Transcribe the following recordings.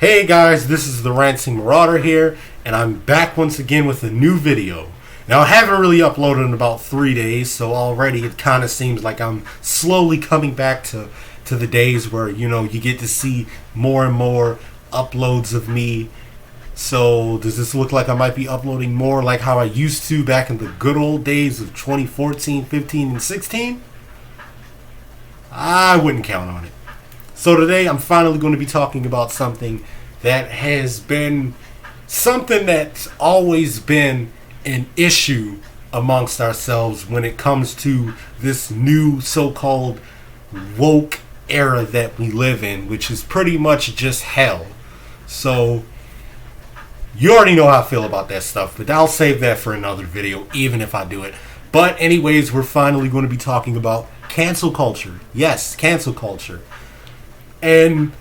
Hey guys, this is the Ranting Marauder here, and I'm back once again with a new video. Now I haven't really uploaded in about 3 days, so already it kind of seems like I'm slowly coming back to the days where, you get to see more and more uploads of me. So does this look like I might be uploading more like how I used to back in the good old days of 2014, 15, and 16? I wouldn't count on it. So today I'm finally going to be talking about something that has been something that's always been an issue amongst ourselves when it comes to this new so-called woke era that we live in, which is pretty much just hell. So you already know how I feel about that stuff, but I'll save that for another video, even if I do it. But anyways, we're finally going to be talking about cancel culture. Yes, cancel culture. And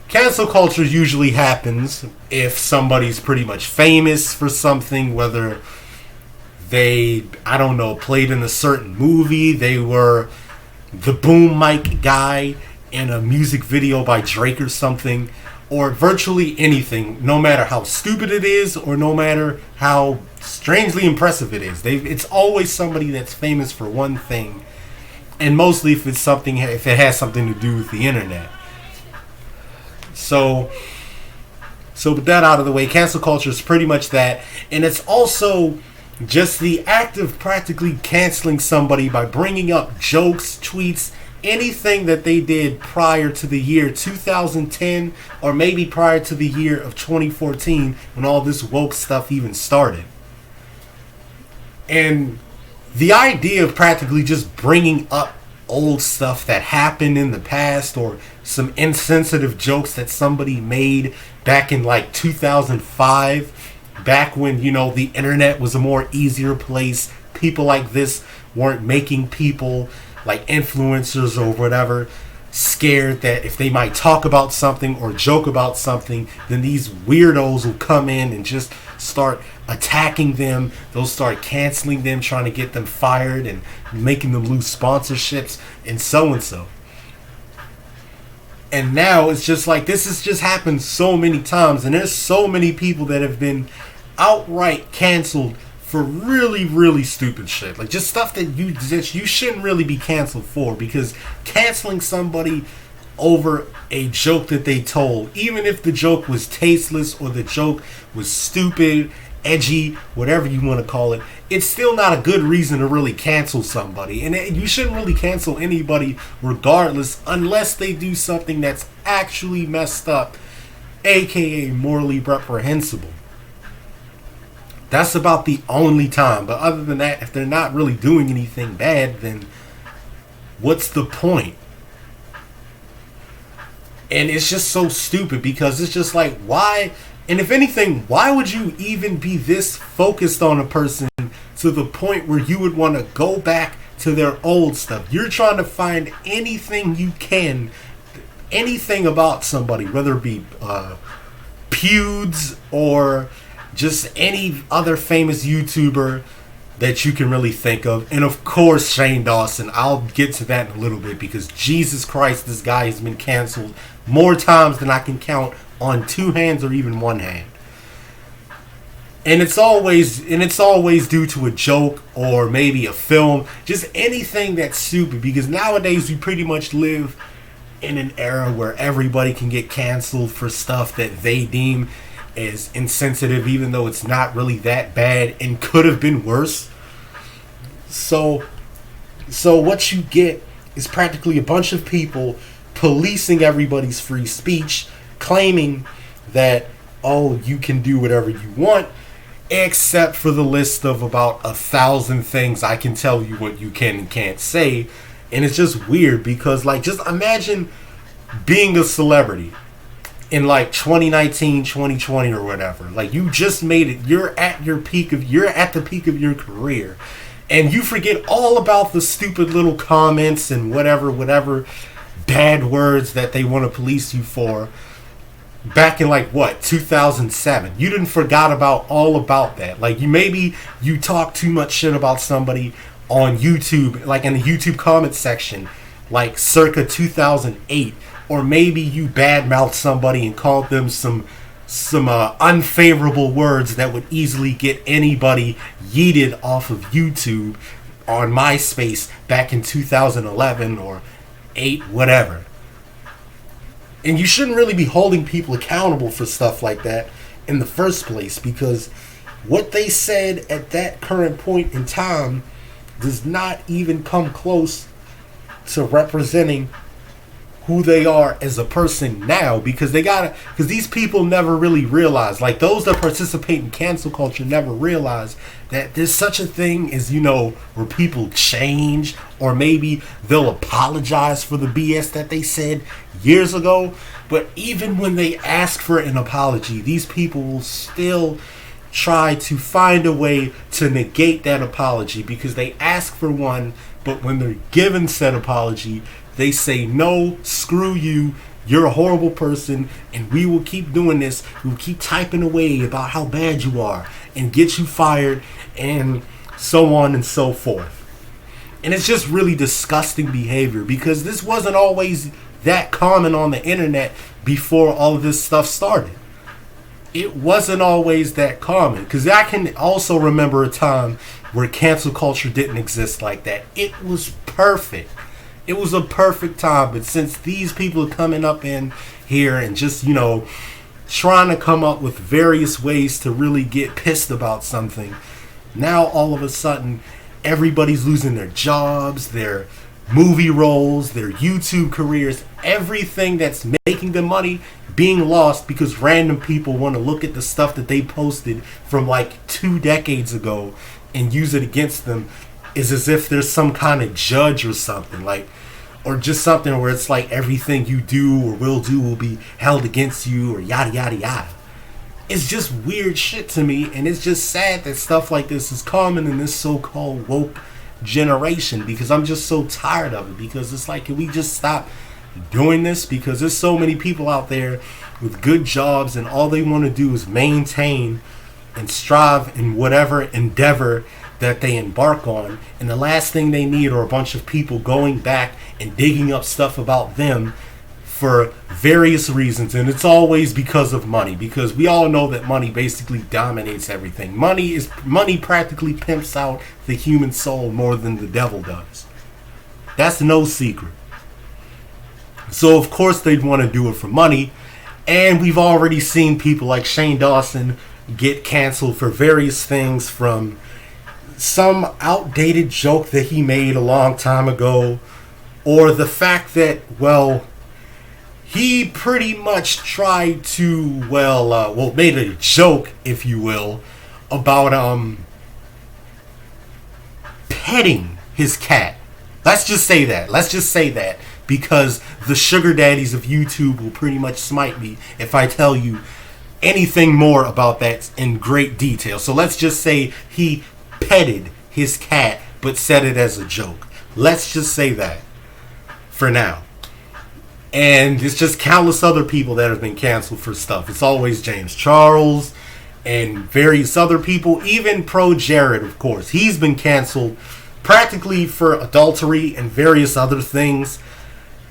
cancel culture usually happens if somebody's pretty much famous for something, whether they, played in a certain movie, they were the boom mic guy in a music video by Drake or something, or virtually anything, no matter how stupid it is or no matter how strangely impressive it is. It's always somebody that's famous for one thing, and mostly if it has something to do with the internet. So with that out of the way, cancel culture is pretty much that, and it's also just the act of practically canceling somebody by bringing up jokes, tweets, anything that they did prior to the year 2010 or maybe prior to the year of 2014 when all this woke stuff even started. And the idea of practically just bringing up old stuff that happened in the past or some insensitive jokes that somebody made back in like 2005, back when, the internet was a more easier place. People like this weren't making people like influencers or whatever scared that if they might talk about something or joke about something, then these weirdos will come in and just start attacking them. They'll start canceling them, trying to get them fired and making them lose sponsorships and so and so. And now it's just like this has just happened so many times, and there's so many people that have been outright canceled for really, really stupid shit. Like just stuff that you shouldn't really be canceled for, because canceling somebody over a joke that they told, even if the joke was tasteless or the joke was stupid, edgy, whatever you want to call it, it's still not a good reason to really cancel somebody. And you shouldn't really cancel anybody regardless unless they do something that's actually messed up, aka morally reprehensible. That's about the only time. But other than that, if they're not really doing anything bad, then what's the point? And it's just so stupid, because it's just like, why? And if anything, why would you even be this focused on a person to the point where you would want to go back to their old stuff? You're trying to find anything you can, anything about somebody, whether it be feuds or just any other famous YouTuber that you can really think of. And of course, Shane Dawson. I'll get to that in a little bit, because Jesus Christ, this guy has been canceled more times than I can count on two hands or even one hand. And it's always due to a joke or maybe a film, just anything that's stupid, because nowadays we pretty much live in an era where everybody can get canceled for stuff that they deem as insensitive, even though it's not really that bad and could have been worse. So what you get is practically a bunch of people policing everybody's free speech, claiming that, oh, you can do whatever you want, except for the list of about 1,000 things I can tell you what you can and can't say. And it's just weird, because like, just imagine being a celebrity in like 2019, 2020 or whatever. Like, you just made it. You're at the peak of your career, and you forget all about the stupid little comments and whatever bad words that they want to police you for back in like 2007. You didn't forgot about all about that. Like, you talk too much shit about somebody on YouTube, like in the YouTube comment section, like circa 2008, or maybe you badmouthed somebody and called them some unfavorable words that would easily get anybody yeeted off of YouTube on MySpace back in 2011 or 8, whatever. And you shouldn't really be holding people accountable for stuff like that in the first place, because what they said at that current point in time does not even come close to representing who they are as a person now, because these people never really realize, like those that participate in cancel culture never realize that there's such a thing as, where people change, or maybe they'll apologize for the BS that they said years ago. But even when they ask for an apology, these people will still try to find a way to negate that apology, because they ask for one, but when they're given said apology, they say, no, screw you, you're a horrible person, and we will keep doing this. We'll keep typing away about how bad you are and get you fired, and so on and so forth. And it's just really disgusting behavior, because this wasn't always that common on the internet before all of this stuff started. It wasn't always that common, because I can also remember a time where cancel culture didn't exist like that. It was perfect. It was a perfect time, but since these people are coming up in here and just, trying to come up with various ways to really get pissed about something, now all of a sudden everybody's losing their jobs, their movie roles, their YouTube careers, everything that's making them money being lost because random people want to look at the stuff that they posted from like 2 decades ago and use it against them, is as if there's some kind of judge or something, like, or just something where it's like everything you do or will do will be held against you, or yada yada yada. It's just weird shit to me, and it's just sad that stuff like this is common in this so-called woke generation, because I'm just so tired of it. Because it's like, can we just stop doing this? Because there's so many people out there with good jobs, and all they want to do is maintain and strive in whatever endeavor that they embark on, and the last thing they need are a bunch of people going back and digging up stuff about them for various reasons. And it's always because of money, because we all know that money basically dominates everything. Money practically pimps out the human soul more than the devil does. That's no secret. So of course they'd want to do it for money, and we've already seen people like Shane Dawson get canceled for various things, from some outdated joke that he made a long time ago, or the fact that, he pretty much tried to, made a joke, if you will, about petting his cat. Let's just say that, because the sugar daddies of YouTube will pretty much smite me if I tell you anything more about that in great detail. So let's just say he petted his cat, but said it as a joke. Let's just say that for now. And it's just countless other people that have been canceled for stuff. It's always James Charles and various other people, even Pro Jared, of course. He's been canceled practically for adultery and various other things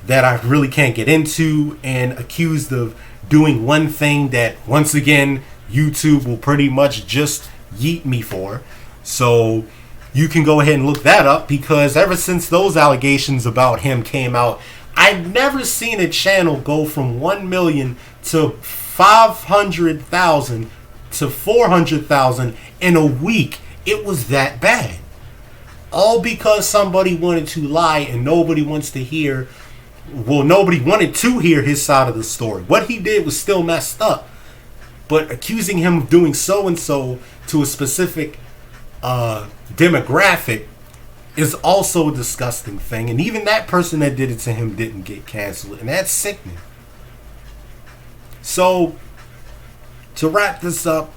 that I really can't get into, and accused of doing one thing that, once again, YouTube will pretty much just yeet me for. So you can go ahead and look that up, because ever since those allegations about him came out, I've never seen a channel go from 1 million to 500,000 to 400,000 in a week. It was that bad. All because somebody wanted to lie, and nobody wanted to hear his side of the story. What he did was still messed up, but accusing him of doing so and so to a specific demographic is also a disgusting thing. And even that person that did it to him didn't get canceled, and that's sickening. So to wrap this up,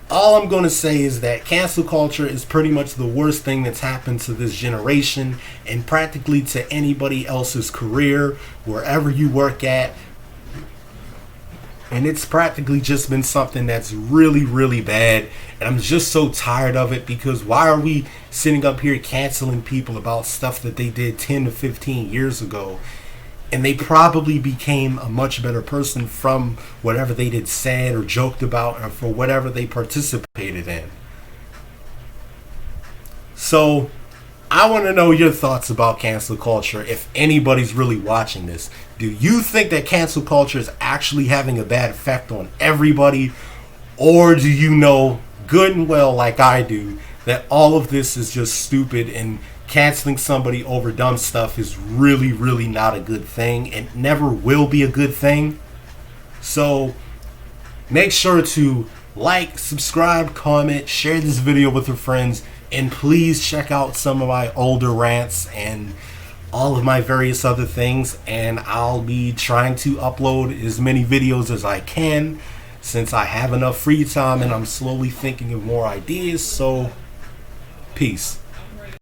all I'm going to say is that cancel culture is pretty much the worst thing that's happened to this generation, and practically to anybody else's career, wherever you work at. And it's practically just been something that's really, really bad. And I'm just so tired of it, because why are we sitting up here canceling people about stuff that they did 10 to 15 years ago? and they probably became a much better person from whatever they did, said, or joked about, or for whatever they participated in. So I want to know your thoughts about cancel culture. If anybody's really watching this, do you think that cancel culture is actually having a bad effect on everybody? Or do you know good and well, like I do, that all of this is just stupid, and canceling somebody over dumb stuff is really, really not a good thing, and never will be a good thing? So make sure to like, subscribe, comment, share this video with your friends, and please check out some of my older rants and all of my various other things. And I'll be trying to upload as many videos as I can, since I have enough free time and I'm slowly thinking of more ideas. So peace.